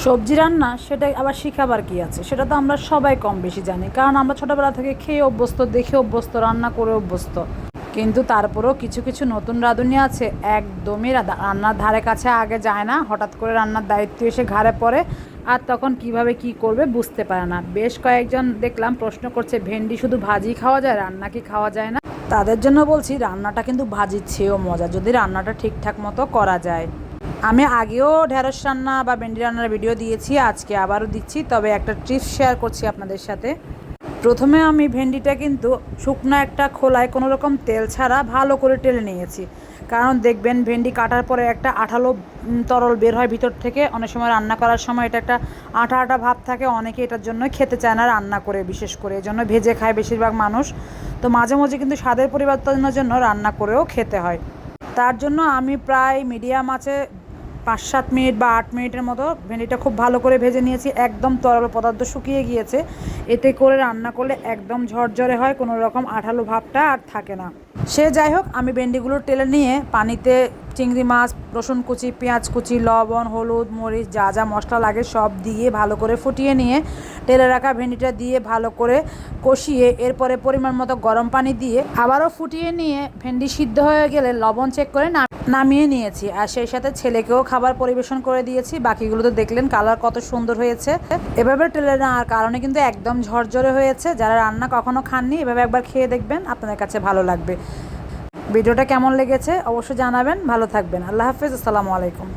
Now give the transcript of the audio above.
সবজি রান্না সেটা আবার শিখাবার কি আছে, সেটা তো আমরা সবাই কম বেশি জানি, কারণ আমরা ছোটোবেলা থেকে খেয়ে অভ্যস্ত, দেখে অভ্যস্ত, রান্না করে অভ্যস্ত। কিন্তু তারপরেও কিছু কিছু নতুন রাঁধুনি আছে একদমই রান্নার ধারে কাছে আগে যায় না, হঠাৎ করে রান্নার দায়িত্ব এসে ঘাড়ে পড়ে, আর তখন কিভাবে কি করবে বুঝতে পারে না। বেশ কয়েকজন দেখলাম প্রশ্ন করছে, ভেন্ডি শুধু ভাজি খাওয়া যায়, রান্না কি খাওয়া যায় না? তাদের জন্য বলছি, রান্নাটা কিন্তু ভাজির চেয়েও মজা, যদি রান্নাটা ঠিকঠাক মতো করা যায়। আমি আগেও ঢেঁড়স রান্না বা ভেন্ডি রান্নার ভিডিও দিয়েছি, আজকে আবারও দিচ্ছি, তবে একটা টিপস শেয়ার করছি আপনাদের সাথে। প্রথমে আমি ভেন্ডিটা কিন্তু শুকনো একটা খোলায় কোনো রকম তেল ছাড়া ভালো করে টেলে নিয়েছি, কারণ দেখবেন ভেন্ডি কাটার পরে একটা আঠালো তরল বের হয় ভিতর থেকে, অনেক সময় রান্না করার সময় এটা একটা আঠা আঠা ভাব থাকে, অনেকে এটার জন্য খেতে চায় না রান্না করে, বিশেষ করে এই জন্য ভেজে খায় বেশিরভাগ মানুষ। তো মাঝে মাঝে কিন্তু স্বাদের পরিবর্তনের জন্য রান্না করেও খেতে হয়। তার জন্য আমি প্রায় মিডিয়াম আছে 5-7 মিনিট বা 8 মিনিটের মতো ভেন্ডিটা খুব ভালো করে ভেজে নিয়েছি, একদম তরল পদার্থ শুকিয়ে গিয়েছে। এতে করে রান্না করলে একদম ঝরঝরে হয়, কোনো রকম আঠালো ভাবটা আর থাকে না। সে যাই হোক, আমি ভেন্ডিগুলো টেলে নিয়ে পানিতে চিংড়ি মাছ, রসুন কুচি, পেঁয়াজ কুচি, লবণ, হলুদ, মরিচ, যা যা মশলা লাগে সব দিয়ে ভালো করে ফুটিয়ে নিয়ে টেলে রাখা ভেন্ডিটা দিয়ে ভালো করে কষিয়ে এরপরে পরিমাণ মতো গরম পানি দিয়ে আবারও ফুটিয়ে নিয়ে ভেন্ডি সিদ্ধ হয়ে গেলে লবণ চেক করে নামিয়ে নিয়েছি, আর সেই সাথে ছেলেকেও খাবার পরিবেশন করে দিয়েছি। বাকিগুলো তো দেখলেন কালার কত সুন্দর হয়েছে। এভাবে টেলে নেওয়ার কারণে কিন্তু একদম ঝরঝরে হয়েছে। যারা রান্না কখনো খাননি, এভাবে একবার খেয়ে দেখবেন, আপনাদের কাছে ভালো লাগবে। ভিডিওটা কেমন লেগেছে অবশ্যই জানাবেন। ভালো থাকবেন। আল্লাহ হাফেজ। আসসালামু আলাইকুম।